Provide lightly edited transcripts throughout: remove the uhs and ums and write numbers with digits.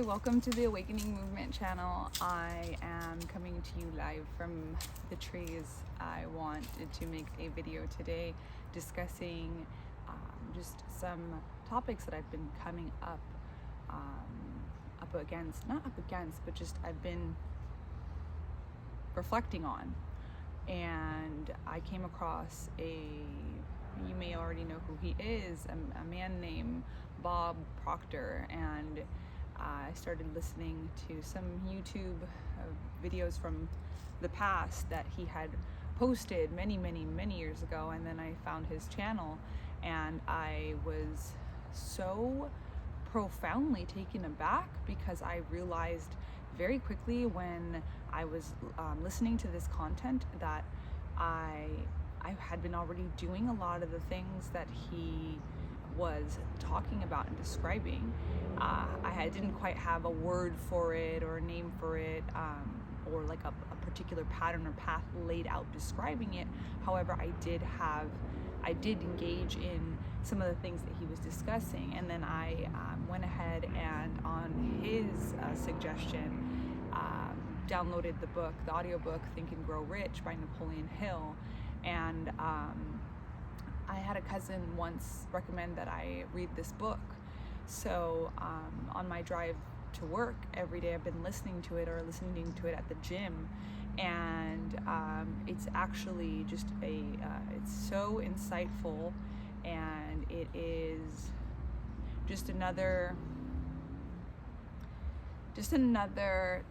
Hi, welcome to the Awakening Movement channel. I am coming to you live from the trees. I wanted to make a video today discussing just some topics that I've been coming up against, not up against, but just I've been reflecting on. And I came across you may already know who he is, a man named Proctor, and I started listening to some YouTube videos from the past that he had posted many years ago, and then I found his channel and I was so profoundly taken aback because I realized very quickly when I was listening to this content that I had been already doing a lot of the things that he was talking about and describing. I didn't quite have a word for it or a name for it, or like a particular pattern or path laid out describing it. However, I did engage in some of the things that he was discussing, and then I went ahead and on his suggestion downloaded the audiobook Think and Grow Rich by Napoleon Hill. And I had a cousin once recommend that I read this book. So on my drive to work every day, I've been listening to it or listening to it at the gym. And it's actually just it's so insightful, and it is just another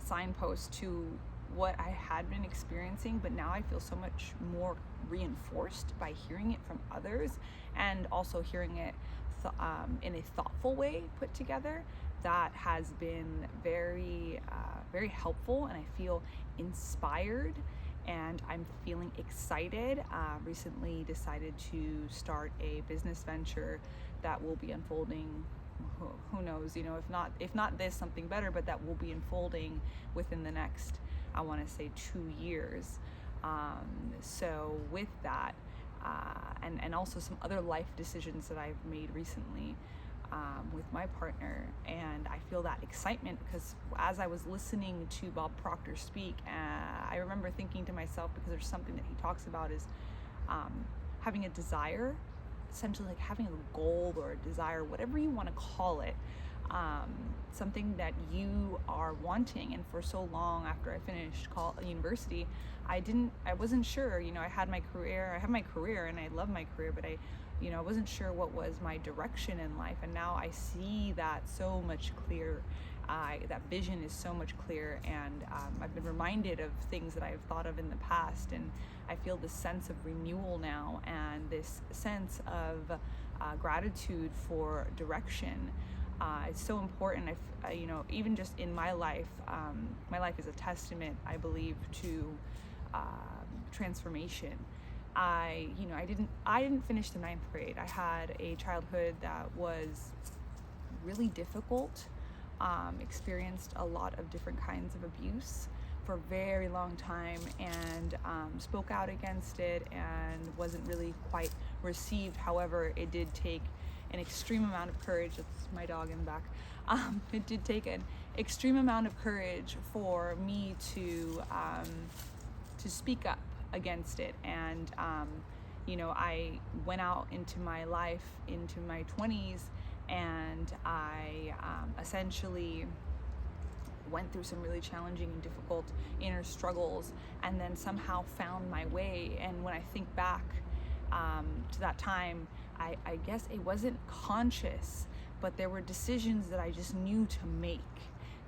signpost to what I had been experiencing, but now I feel so much more reinforced by hearing it from others, and also hearing it in a thoughtful way put together. That has been very helpful, and I feel inspired, and I'm feeling excited. Recently decided to start a business venture that will be unfolding. Who knows, if not this, something better, but that will be unfolding within the next, I want to say, 2 years. So with that, and also some other life decisions that I've made recently with my partner, and I feel that excitement because as I was listening to Bob Proctor speak, I remember thinking to myself, because there's something that he talks about is having a desire, essentially like having a goal or a desire, whatever you want to call it, something that you are wanting. And for so long after I finished university, I wasn't sure. I have my career and I love my career, but I wasn't sure what was my direction in life. And now I see that so much clearer. That vision is so much clearer, and I've been reminded of things that I've thought of in the past, and I feel this sense of renewal now, and this sense of gratitude for direction. It's so important. Even just in my life is a testament, I believe, to transformation. I didn't finish the 9th grade. I had a childhood that was really difficult. Experienced a lot of different kinds of abuse for a very long time, and spoke out against it and wasn't really quite received. However, it did take an extreme amount of courage. That's my dog in the back. It did take an extreme amount of courage for me to speak up against it. And I went out into my life into my 20s, and I essentially went through some really challenging and difficult inner struggles, and then somehow found my way. And when I think back to that time, I guess it wasn't conscious, but there were decisions that I just knew to make.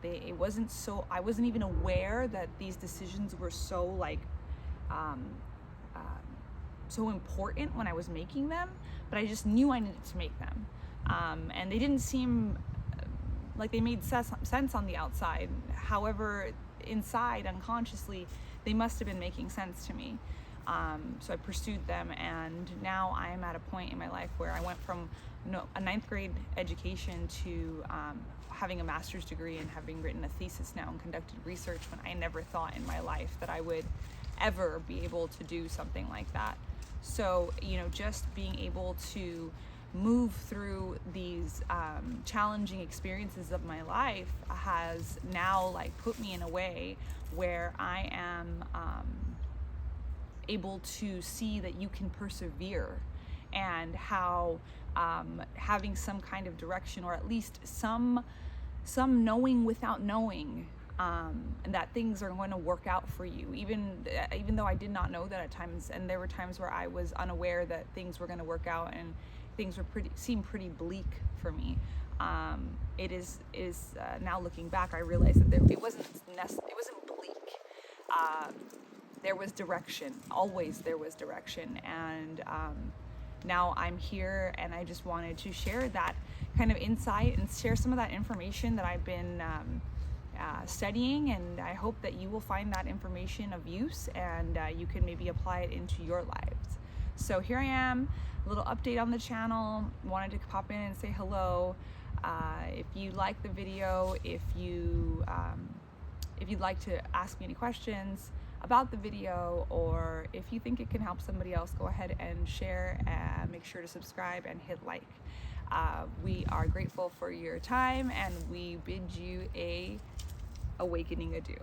I wasn't even aware that these decisions were so so important when I was making them, but I just knew I needed to make them. And they didn't seem like they made sense on the outside. However, inside, unconsciously, they must have been making sense to me. So I pursued them, and now I am at a point in my life where I went from a 9th grade education to having a master's degree and having written a thesis now and conducted research, when I never thought in my life that I would ever be able to do something like that. So, just being able to move through these challenging experiences of my life has now like put me in a way where I am able to see that you can persevere, and how having some kind of direction, or at least some knowing without knowing, and that things are going to work out for you, even though I did not know that at times, and there were times where I was unaware that things were going to work out, and things were seemed pretty bleak for me. It is now looking back, I realized that it wasn't bleak. There was direction. Always there was direction, and now I'm here, and I just wanted to share that kind of insight and share some of that information that I've been studying, and I hope that you will find that information of use, and you can maybe apply it into your lives. So here I am, a little update on the channel. Wanted to pop in and say hello. If you like the video, if you'd like to ask me any questions about the video, or if you think it can help somebody else, go ahead and share, and make sure to subscribe and hit like. We are grateful for your time, and we bid you a awakening adieu.